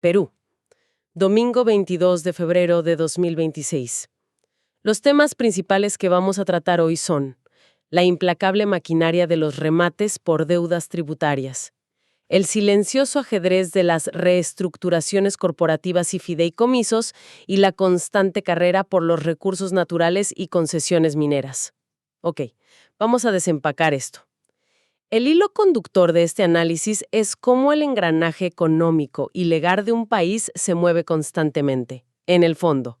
Perú, domingo 22 de febrero de 2026. Los temas principales que vamos a tratar hoy son la implacable maquinaria de los remates por deudas tributarias, el silencioso ajedrez de las reestructuraciones corporativas y fideicomisos y la constante carrera por los recursos naturales y concesiones mineras. Ok, vamos a desempacar esto. El hilo conductor de este análisis es cómo el engranaje económico y legal de un país se mueve constantemente, en el fondo.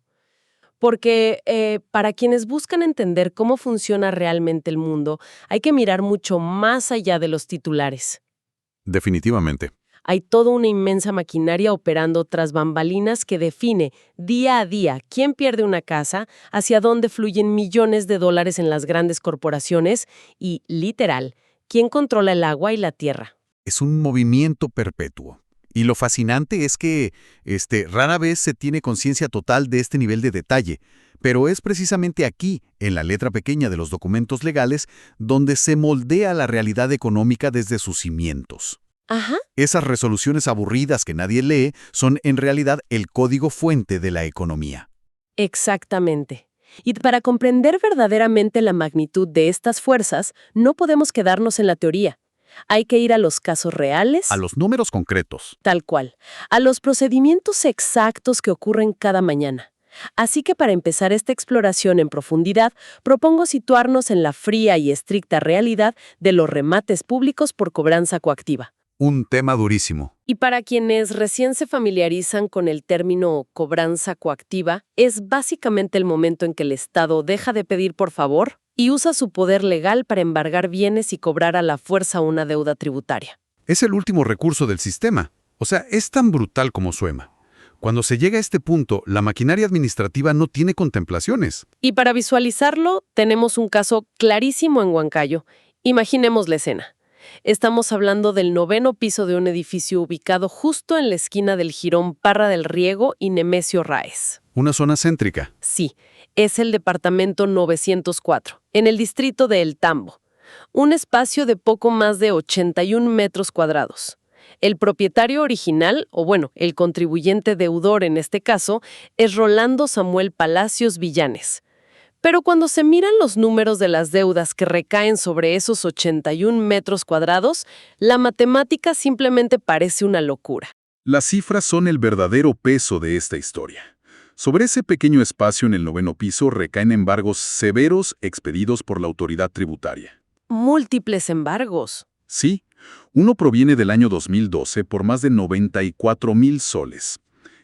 Porque para quienes buscan entender cómo funciona realmente el mundo, hay que mirar mucho más allá de los titulares. Definitivamente. Hay toda una inmensa maquinaria operando tras bambalinas que define día a día quién pierde una casa, hacia dónde fluyen millones de dólares en las grandes corporaciones y, literal, quién controla el agua y la tierra. Es un movimiento perpetuo. Y lo fascinante es que rara vez se tiene conciencia total de este nivel de detalle, pero es precisamente aquí, en la letra pequeña de los documentos legales, donde se moldea la realidad económica desde sus cimientos. Ajá. Esas resoluciones aburridas que nadie lee son en realidad el código fuente de la economía. Exactamente. Y para comprender verdaderamente la magnitud de estas fuerzas, no podemos quedarnos en la teoría. Hay que ir a los casos reales, A los números concretos. tal cual, a los procedimientos exactos que ocurren cada mañana. Así que para empezar esta exploración en profundidad, propongo situarnos en la fría y estricta realidad de los remates públicos por cobranza coactiva. Un tema durísimo. Y para quienes recién se familiarizan con el término cobranza coactiva, es básicamente el momento en que el Estado deja de pedir por favor y usa su poder legal para embargar bienes y cobrar a la fuerza una deuda tributaria. Es el último recurso del sistema. O sea, es tan brutal como suena. Cuando se llega a este punto, la maquinaria administrativa no tiene contemplaciones. Y para visualizarlo, tenemos un caso clarísimo en Huancayo. Imaginemos la escena. Estamos hablando del 9º piso de un edificio ubicado justo en la esquina del jirón Parra del Riego y Nemesio Ráez. Una zona céntrica. Sí, es el departamento 904, en el distrito de El Tambo. Un espacio de poco más de 81 metros cuadrados. El propietario original, o bueno, el contribuyente deudor en este caso, es Rolando Samuel Palacios Villanes. Pero cuando se miran los números de las deudas que recaen sobre esos 81 metros cuadrados, la matemática simplemente parece una locura. Las cifras son el verdadero peso de esta historia. Sobre ese pequeño espacio en el 9º piso recaen embargos severos expedidos por la autoridad tributaria. Múltiples embargos. Sí, uno proviene del año 2012 por más de 94,000 soles.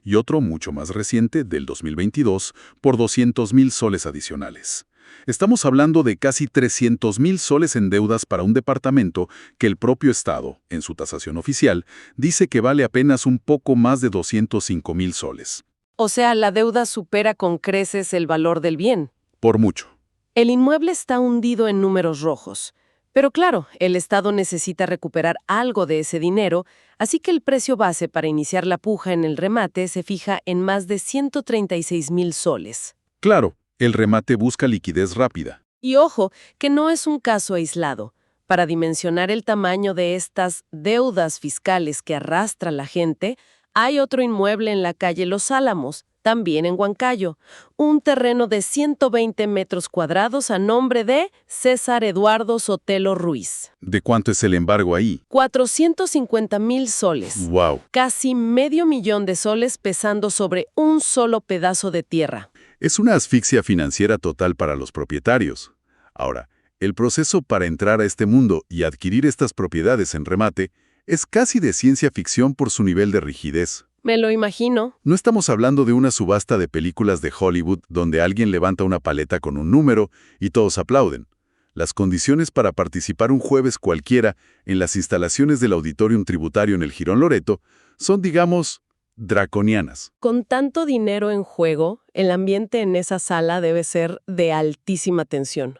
Y otro, mucho más reciente, del 2022, por 200,000 soles adicionales. Estamos hablando de casi 300,000 soles en deudas para un departamento que el propio Estado, en su tasación oficial, dice que vale apenas un poco más de 205,000 soles. O sea, la deuda supera con creces el valor del bien. Por mucho. El inmueble está hundido en números rojos. Pero claro, el Estado necesita recuperar algo de ese dinero, así que el precio base para iniciar la puja en el remate se fija en más de 136,000 soles. Claro, el remate busca liquidez rápida. Y ojo, que no es un caso aislado. Para dimensionar el tamaño de estas deudas fiscales que arrastra la gente, hay otro inmueble en la calle Los Álamos, también en Huancayo, un terreno de 120 metros cuadrados a nombre de César Eduardo Sotelo Ruiz. ¿De cuánto es el embargo ahí? 450,000 soles. ¡Wow! Casi $500,000 de soles pesando sobre un solo pedazo de tierra. Es una asfixia financiera total para los propietarios. Ahora, el proceso para entrar a este mundo y adquirir estas propiedades en remate es casi de ciencia ficción por su nivel de rigidez. Me lo imagino. No estamos hablando de una subasta de películas de Hollywood donde alguien levanta una paleta con un número y todos aplauden. Las condiciones para participar un jueves cualquiera en las instalaciones del Auditorium Tributario en el Jirón Loreto son, digamos, draconianas. Con tanto dinero en juego, el ambiente en esa sala debe ser de altísima tensión.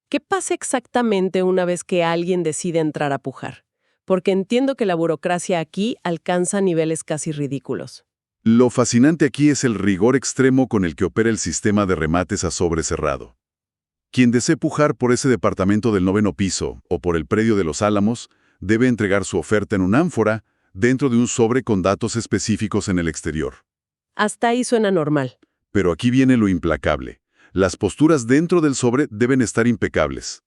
¿Qué pasa exactamente una vez que alguien decide entrar a pujar? Porque entiendo que la burocracia aquí alcanza niveles casi ridículos. Lo fascinante aquí es el rigor extremo con el que opera el sistema de remates a sobre cerrado. Quien desee pujar por ese departamento del 9º piso o por el predio de Los Álamos debe entregar su oferta en una ánfora, dentro de un sobre con datos específicos en el exterior. Hasta ahí suena normal. Pero aquí viene lo implacable. Las posturas dentro del sobre deben estar impecables.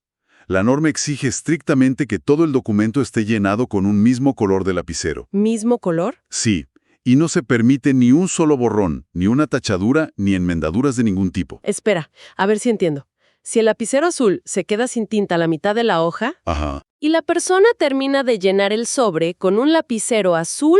La norma exige estrictamente que todo el documento esté llenado con un mismo color de lapicero. ¿Mismo color? Sí, y no se permite ni un solo borrón, ni una tachadura, ni enmendaduras de ningún tipo. Espera, a ver si entiendo. Si el lapicero azul se queda sin tinta a la mitad de la hoja Ajá. y la persona termina de llenar el sobre con un lapicero azul,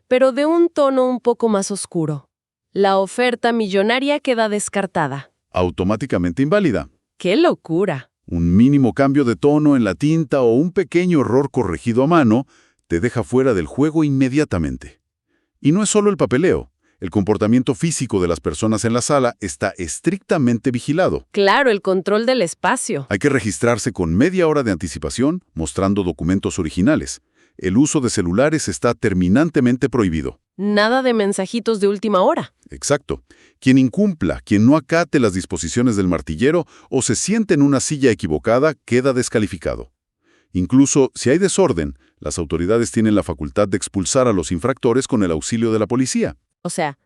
pero de un tono un poco más oscuro, la oferta millonaria queda descartada. Automáticamente inválida. ¡Qué locura! Un mínimo cambio de tono en la tinta o un pequeño error corregido a mano te deja fuera del juego inmediatamente. Y no es solo el papeleo. El comportamiento físico de las personas en la sala está estrictamente vigilado. Claro, el control del espacio. Hay que registrarse con media hora de anticipación, mostrando documentos originales. El uso de celulares está terminantemente prohibido. Nada de mensajitos de última hora. Exacto. Quien incumpla, quien no acate las disposiciones del martillero o se siente en una silla equivocada, queda descalificado. Incluso si hay desorden, las autoridades tienen la facultad de expulsar a los infractores con el auxilio de la policía. O sea,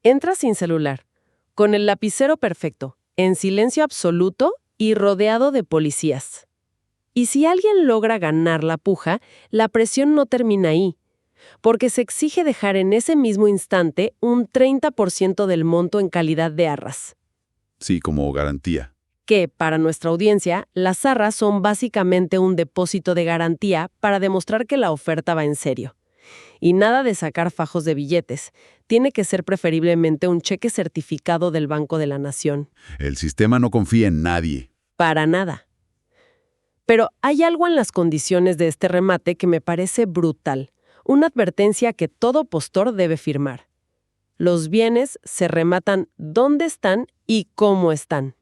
entras sin celular, con el lapicero perfecto, en silencio absoluto y rodeado de policías. Y si alguien logra ganar la puja, la presión no termina ahí, porque se exige dejar en ese mismo instante un 30% del monto en calidad de arras. Sí, como garantía. Que, para nuestra audiencia, las arras son básicamente un depósito de garantía para demostrar que la oferta va en serio. Y nada de sacar fajos de billetes. Tiene que ser preferiblemente un cheque certificado del Banco de la Nación. El sistema no confía en nadie. Para nada. Pero hay algo en las condiciones de este remate que me parece brutal. Una advertencia que todo postor debe firmar. Los bienes se rematan dónde están y cómo están.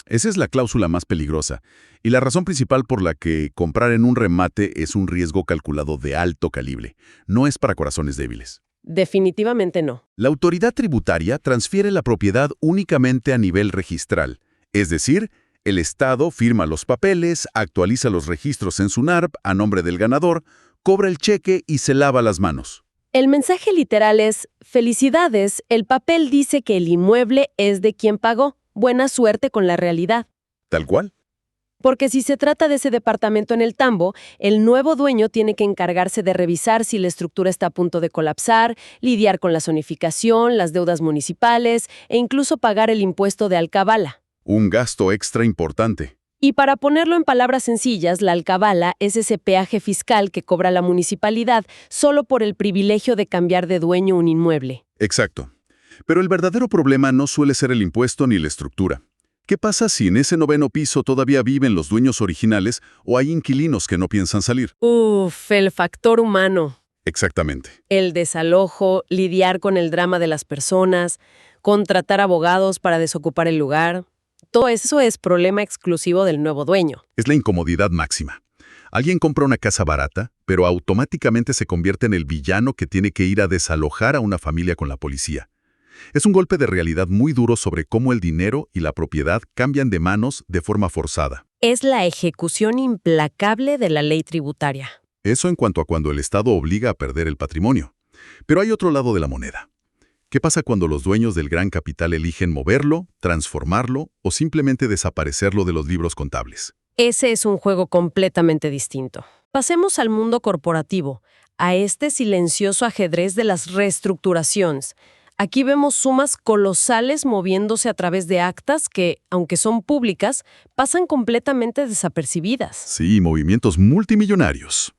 Esa es la cláusula más peligrosa y la razón principal por la que comprar en un remate es un riesgo calculado de alto calibre. No es para corazones débiles. Definitivamente no. La autoridad tributaria transfiere la propiedad únicamente a nivel registral, es decir, el Estado firma los papeles, actualiza los registros en su NARP a nombre del ganador, cobra el cheque y se lava las manos. El mensaje literal es: felicidades, el papel dice que el inmueble es de quien pagó. Buena suerte con la realidad. ¿Tal cual? Porque si se trata de ese departamento en el tambo, el nuevo dueño tiene que encargarse de revisar si la estructura está a punto de colapsar, lidiar con la zonificación, las deudas municipales e incluso pagar el impuesto de alcabala. Un gasto extra importante. Y para ponerlo en palabras sencillas, la alcabala es ese peaje fiscal que cobra la municipalidad solo por el privilegio de cambiar de dueño un inmueble. Exacto. Pero el verdadero problema no suele ser el impuesto ni la estructura. ¿Qué pasa si en ese 9º piso todavía viven los dueños originales o hay inquilinos que no piensan salir? El factor humano. Exactamente. El desalojo, lidiar con el drama de las personas, contratar abogados para desocupar el lugar. Todo eso es problema exclusivo del nuevo dueño. Es la incomodidad máxima. Alguien compra una casa barata, pero automáticamente se convierte en el villano que tiene que ir a desalojar a una familia con la policía. Es un golpe de realidad muy duro sobre cómo el dinero y la propiedad cambian de manos de forma forzada. Es la ejecución implacable de la ley tributaria. Eso en cuanto a cuando el Estado obliga a perder el patrimonio. Pero hay otro lado de la moneda. ¿Qué pasa cuando los dueños del gran capital eligen moverlo, transformarlo o simplemente desaparecerlo de los libros contables? Ese es un juego completamente distinto. Pasemos al mundo corporativo, a este silencioso ajedrez de las reestructuraciones. Aquí vemos sumas colosales moviéndose a través de actas que, aunque son públicas, pasan completamente desapercibidas. Sí, movimientos multimillonarios.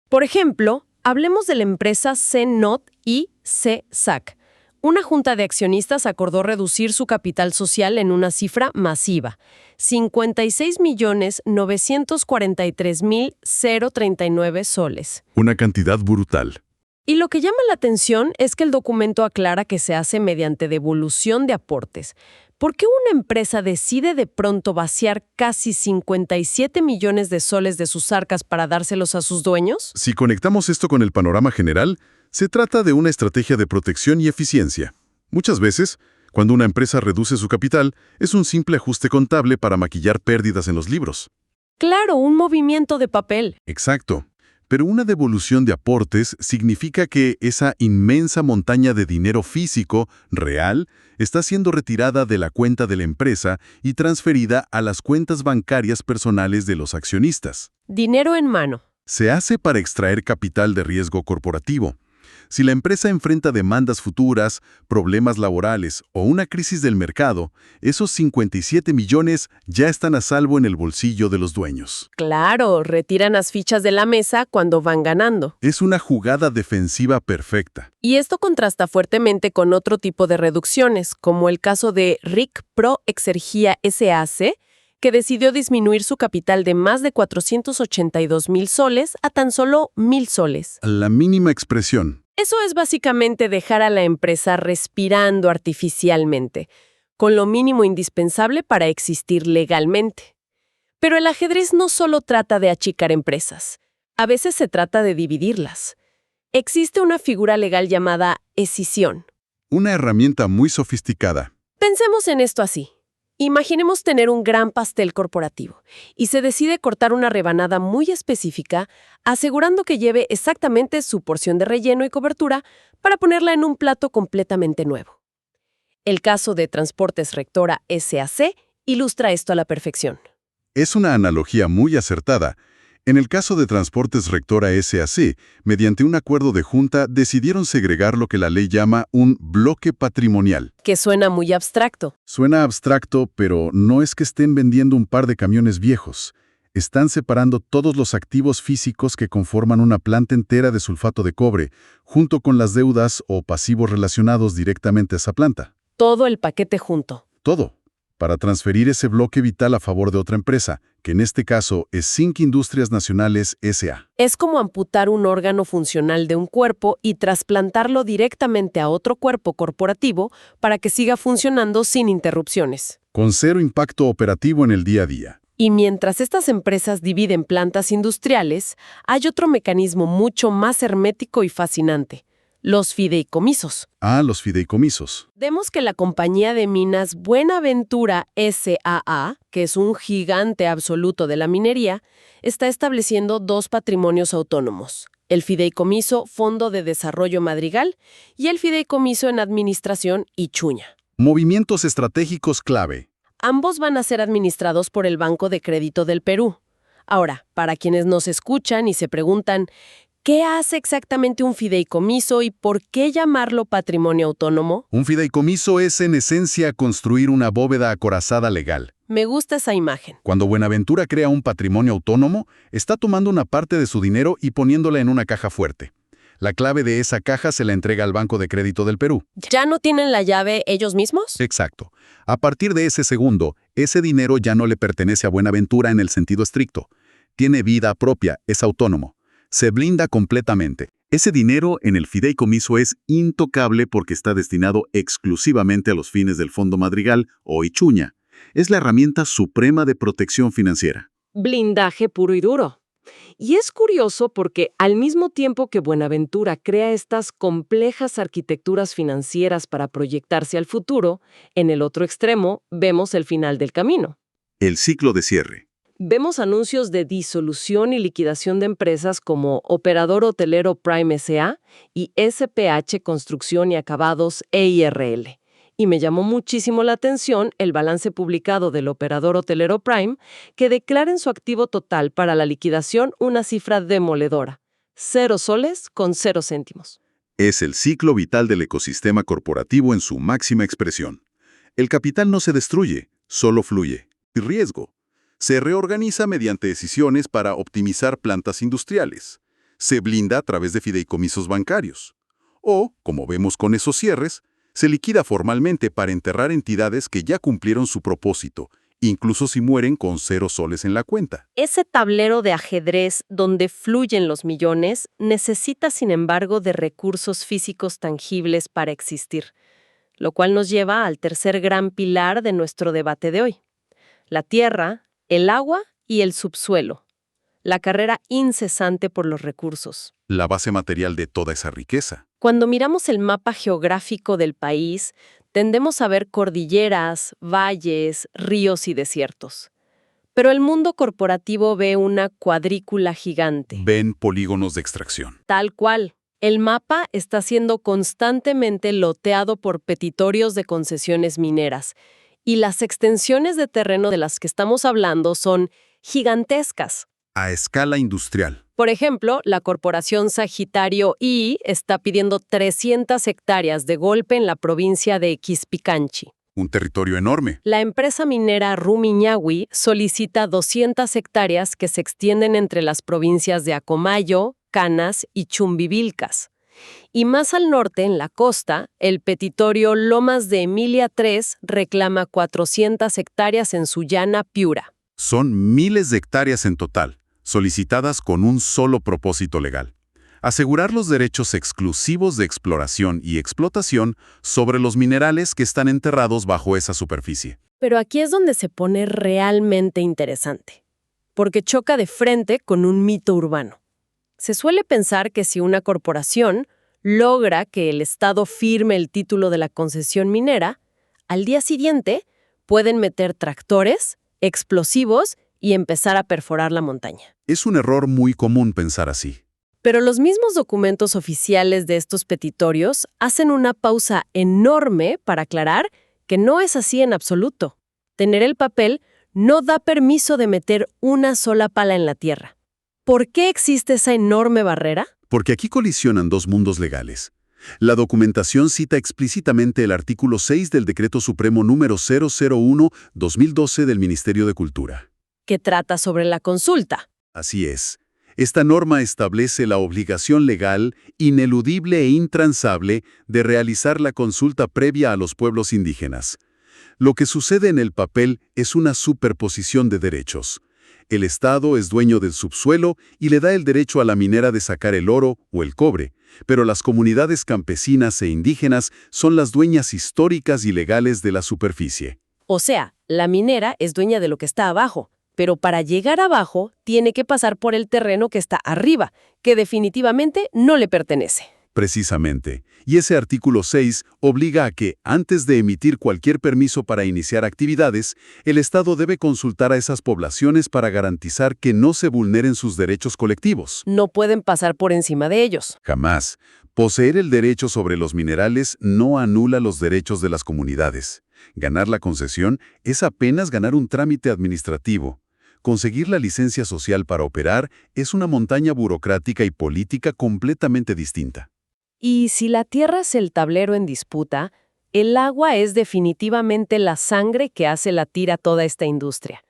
Por ejemplo, hablemos de la empresa CNOT y CSAC. Una junta de accionistas acordó reducir su capital social en una cifra masiva: 56.943.039 soles. Una cantidad brutal. Y lo que llama la atención es que el documento aclara que se hace mediante devolución de aportes. ¿Por qué una empresa decide de pronto vaciar casi 57 millones de soles de sus arcas para dárselos a sus dueños? Si conectamos esto con el panorama general, se trata de una estrategia de protección y eficiencia. Muchas veces, cuando una empresa reduce su capital, es un simple ajuste contable para maquillar pérdidas en los libros. Claro, un movimiento de papel. Exacto. Pero una devolución de aportes significa que esa inmensa montaña de dinero físico, real, está siendo retirada de la cuenta de la empresa y transferida a las cuentas bancarias personales de los accionistas. Dinero en mano. Se hace para extraer capital de riesgo corporativo. Si la empresa enfrenta demandas futuras, problemas laborales o una crisis del mercado, esos 57 millones ya están a salvo en el bolsillo de los dueños. Claro, retiran las fichas de la mesa cuando van ganando. Es una jugada defensiva perfecta. Y esto contrasta fuertemente con otro tipo de reducciones, como el caso de RIC Pro Exergía SAC, que decidió disminuir su capital de más de 482,000 soles a tan solo 1,000 soles. La mínima expresión. Eso es básicamente dejar a la empresa respirando artificialmente, con lo mínimo indispensable para existir legalmente. Pero el ajedrez no solo trata de achicar empresas, a veces se trata de dividirlas. Existe una figura legal llamada escisión. Una herramienta muy sofisticada. Pensemos en esto así. Imaginemos tener un gran pastel corporativo y se decide cortar una rebanada muy específica, asegurando que lleve exactamente su porción de relleno y cobertura para ponerla en un plato completamente nuevo. El caso de Transportes Rectora SAC ilustra esto a la perfección. Es una analogía muy acertada. En el caso de Transportes Rectora SAC, mediante un acuerdo de junta, decidieron segregar lo que la ley llama un bloque patrimonial. Que suena muy abstracto. Suena abstracto, pero no es que estén vendiendo un par de camiones viejos. Están separando todos los activos físicos que conforman una planta entera de sulfato de cobre, junto con las deudas o pasivos relacionados directamente a esa planta. Todo el paquete junto. Todo, para transferir ese bloque vital a favor de otra empresa, que en este caso es Zinc Industrias Nacionales S.A. Es como amputar un órgano funcional de un cuerpo y trasplantarlo directamente a otro cuerpo corporativo para que siga funcionando sin interrupciones. Con cero impacto operativo en el día a día. Y mientras estas empresas dividen plantas industriales, hay otro mecanismo mucho más hermético y fascinante: los fideicomisos. Los fideicomisos. Vemos que la compañía de minas Buenaventura S.A.A., que es un gigante absoluto de la minería, está estableciendo dos patrimonios autónomos: el fideicomiso Fondo de Desarrollo Madrigal y el fideicomiso en administración Ichuña. Movimientos estratégicos clave. Ambos van a ser administrados por el Banco de Crédito del Perú. Ahora, para quienes nos escuchan y se preguntan, ¿qué hace exactamente un fideicomiso y por qué llamarlo patrimonio autónomo? Un fideicomiso es, en esencia, construir una bóveda acorazada legal. Me gusta esa imagen. Cuando Buenaventura crea un patrimonio autónomo, está tomando una parte de su dinero y poniéndola en una caja fuerte. La clave de esa caja se la entrega al Banco de Crédito del Perú. ¿Ya no tienen la llave ellos mismos? Exacto. A partir de ese segundo, ese dinero ya no le pertenece a Buenaventura en el sentido estricto. Tiene vida propia, es autónomo. Se blinda completamente. Ese dinero en el fideicomiso es intocable porque está destinado exclusivamente a los fines del Fondo Madrigal o Ichuña. Es la herramienta suprema de protección financiera. Blindaje puro y duro. Y es curioso porque al mismo tiempo que Buenaventura crea estas complejas arquitecturas financieras para proyectarse al futuro, en el otro extremo vemos el final del camino. El ciclo de cierre. Vemos anuncios de disolución y liquidación de empresas como Operador Hotelero Prime S.A. y SPH Construcción y Acabados EIRL. Y me llamó muchísimo la atención el balance publicado del Operador Hotelero Prime, que declara en su activo total para la liquidación una cifra demoledora: 0 soles con 0 céntimos. Es el ciclo vital del ecosistema corporativo en su máxima expresión. El capital no se destruye, solo fluye. Y riesgo. Se reorganiza mediante decisiones para optimizar plantas industriales. Se blinda a través de fideicomisos bancarios. O, como vemos con esos cierres, se liquida formalmente para enterrar entidades que ya cumplieron su propósito, incluso si mueren con 0 soles en la cuenta. Ese tablero de ajedrez donde fluyen los millones necesita, sin embargo, de recursos físicos tangibles para existir, lo cual nos lleva al tercer gran pilar de nuestro debate de hoy: la tierra, el agua y el subsuelo. La carrera incesante por los recursos. La base material de toda esa riqueza. Cuando miramos el mapa geográfico del país, tendemos a ver cordilleras, valles, ríos y desiertos. Pero el mundo corporativo ve una cuadrícula gigante. Ven polígonos de extracción. Tal cual. El mapa está siendo constantemente loteado por petitorios de concesiones mineras. Y las extensiones de terreno de las que estamos hablando son gigantescas. A escala industrial. Por ejemplo, la corporación Sagitario I está pidiendo 300 hectáreas de golpe en la provincia de Quispicanchi. Un territorio enorme. La empresa minera Rumiñahui solicita 200 hectáreas que se extienden entre las provincias de Acomayo, Canas y Chumbivilcas. Y más al norte, en la costa, el petitorio Lomas de Emilia III reclama 400 hectáreas en Sullana, Piura. Son miles de hectáreas en total, solicitadas con un solo propósito legal: asegurar los derechos exclusivos de exploración y explotación sobre los minerales que están enterrados bajo esa superficie. Pero aquí es donde se pone realmente interesante, porque choca de frente con un mito urbano. Se suele pensar que si una corporación logra que el Estado firme el título de la concesión minera, al día siguiente pueden meter tractores, explosivos y empezar a perforar la montaña. Es un error muy común pensar así. Pero los mismos documentos oficiales de estos petitorios hacen una pausa enorme para aclarar que no es así en absoluto. Tener el papel no da permiso de meter una sola pala en la tierra. ¿Por qué existe esa enorme barrera? Porque aquí colisionan dos mundos legales. La documentación cita explícitamente el artículo 6 del Decreto Supremo número 001/2012 del Ministerio de Cultura. Que trata sobre la consulta. Así es. Esta norma establece la obligación legal, ineludible e intransable de realizar la consulta previa a los pueblos indígenas. Lo que sucede en el papel es una superposición de derechos. El Estado es dueño del subsuelo y le da el derecho a la minera de sacar el oro o el cobre, pero las comunidades campesinas e indígenas son las dueñas históricas y legales de la superficie. O sea, la minera es dueña de lo que está abajo, pero para llegar abajo tiene que pasar por el terreno que está arriba, que definitivamente no le pertenece. Precisamente. Y ese artículo 6 obliga a que, antes de emitir cualquier permiso para iniciar actividades, el Estado debe consultar a esas poblaciones para garantizar que no se vulneren sus derechos colectivos. No pueden pasar por encima de ellos. Jamás. Poseer el derecho sobre los minerales no anula los derechos de las comunidades. Ganar la concesión es apenas ganar un trámite administrativo. Conseguir la licencia social para operar es una montaña burocrática y política completamente distinta. Y si la tierra es el tablero en disputa, el agua es definitivamente la sangre que hace latir a toda esta industria.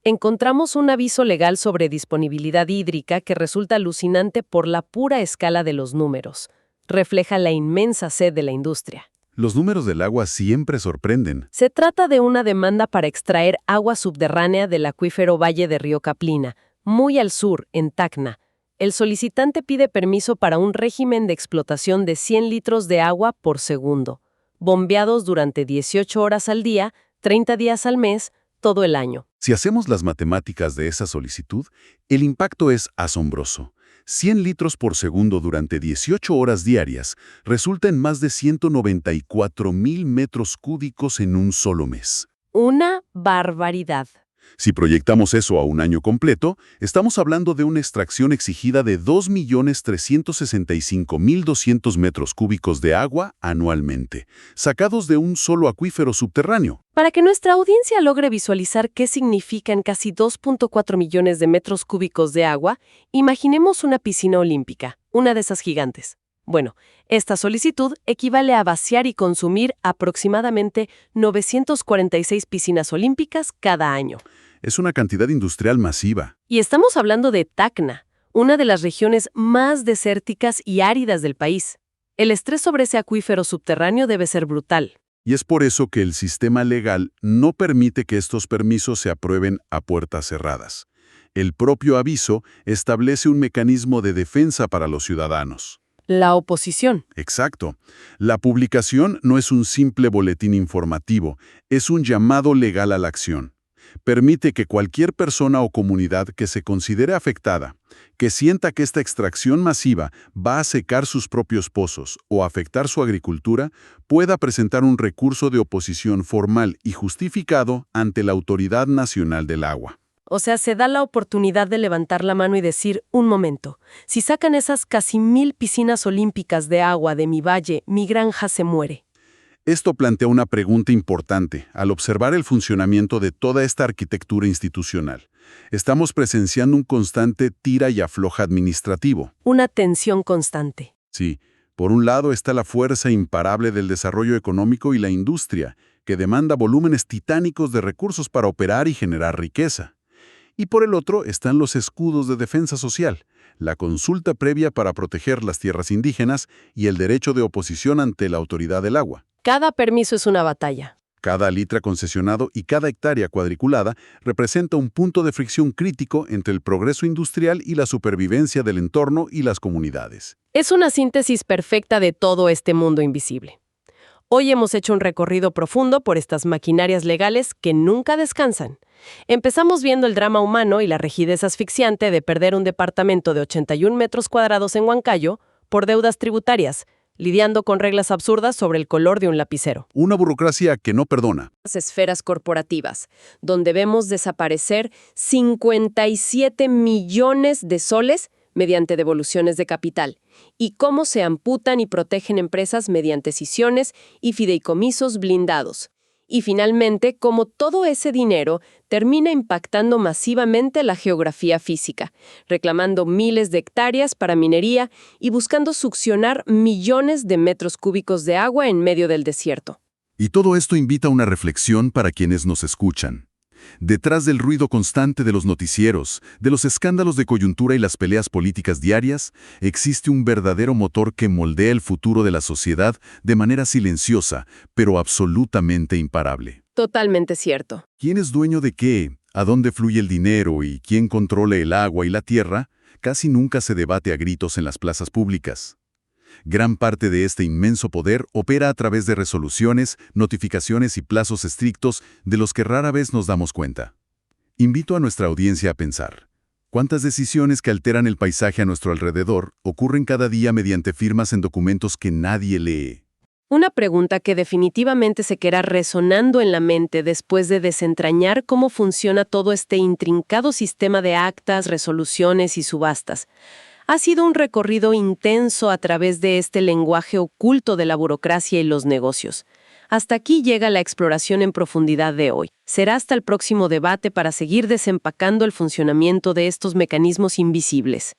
Encontramos un aviso legal sobre disponibilidad hídrica que resulta alucinante por la pura escala de los números. Refleja la inmensa sed de la industria. Los números del agua siempre sorprenden. Se trata de una demanda para extraer agua subterránea del acuífero Valle de Río Caplina, muy al sur, en Tacna. El solicitante pide permiso para un régimen de explotación de 100 litros de agua por segundo, bombeados durante 18 horas al día, 30 días al mes, todo el año. Si hacemos las matemáticas de esa solicitud, el impacto es asombroso. 100 litros por segundo durante 18 horas diarias resulta en más de 194,000 metros cúbicos en un solo mes. Una barbaridad. Si proyectamos eso a un año completo, estamos hablando de una extracción exigida de 2.365.200 metros cúbicos de agua anualmente, sacados de un solo acuífero subterráneo. Para que nuestra audiencia logre visualizar qué significan casi 2.4 millones de metros cúbicos de agua, imaginemos una piscina olímpica, una de esas gigantes. Bueno, esta solicitud equivale a vaciar y consumir aproximadamente 946 piscinas olímpicas cada año. Es una cantidad industrial masiva. Y estamos hablando de Tacna, una de las regiones más desérticas y áridas del país. El estrés sobre ese acuífero subterráneo debe ser brutal. Y es por eso que el sistema legal no permite que estos permisos se aprueben a puertas cerradas. El propio aviso establece un mecanismo de defensa para los ciudadanos. La oposición. Exacto. La publicación no es un simple boletín informativo, es un llamado legal a la acción. Permite que cualquier persona o comunidad que se considere afectada, que sienta que esta extracción masiva va a secar sus propios pozos o afectar su agricultura, pueda presentar un recurso de oposición formal y justificado ante la Autoridad Nacional del Agua. O sea, se da la oportunidad de levantar la mano y decir, un momento, si sacan esas casi 1000 piscinas olímpicas de agua de mi valle, mi granja se muere. Esto plantea una pregunta importante al observar el funcionamiento de toda esta arquitectura institucional. Estamos presenciando un constante tira y afloja administrativo. Una tensión constante. Sí, por un lado está la fuerza imparable del desarrollo económico y la industria, que demanda volúmenes titánicos de recursos para operar y generar riqueza. Y por el otro están los escudos de defensa social, la consulta previa para proteger las tierras indígenas y el derecho de oposición ante la autoridad del agua. Cada permiso es una batalla. Cada litra concesionado y cada hectárea cuadriculada representa un punto de fricción crítico entre el progreso industrial y la supervivencia del entorno y las comunidades. Es una síntesis perfecta de todo este mundo invisible. Hoy hemos hecho un recorrido profundo por estas maquinarias legales que nunca descansan. Empezamos viendo el drama humano y la rigidez asfixiante de perder un departamento de 81 metros cuadrados en Huancayo por deudas tributarias, lidiando con reglas absurdas sobre el color de un lapicero. Una burocracia que no perdona. Las esferas corporativas, donde vemos desaparecer 57 millones de soles mediante devoluciones de capital, y cómo se amputan y protegen empresas mediante escisiones y fideicomisos blindados. Y finalmente, cómo todo ese dinero termina impactando masivamente la geografía física, reclamando miles de hectáreas para minería y buscando succionar millones de metros cúbicos de agua en medio del desierto. Y todo esto invita a una reflexión para quienes nos escuchan. Detrás del ruido constante de los noticieros, de los escándalos de coyuntura y las peleas políticas diarias, existe un verdadero motor que moldea el futuro de la sociedad de manera silenciosa, pero absolutamente imparable. Totalmente cierto. ¿Quién es dueño de qué? ¿A dónde fluye el dinero? ¿Y quién controla el agua y la tierra? Casi nunca se debate a gritos en las plazas públicas. Gran parte de este inmenso poder opera a través de resoluciones, notificaciones y plazos estrictos de los que rara vez nos damos cuenta. Invito a nuestra audiencia a pensar, ¿cuántas decisiones que alteran el paisaje a nuestro alrededor ocurren cada día mediante firmas en documentos que nadie lee? Una pregunta que definitivamente se quedará resonando en la mente después de desentrañar cómo funciona todo este intrincado sistema de actas, resoluciones y subastas. Ha sido un recorrido intenso a través de este lenguaje oculto de la burocracia y los negocios. Hasta aquí llega la exploración en profundidad de hoy. Será hasta el próximo debate para seguir desempacando el funcionamiento de estos mecanismos invisibles.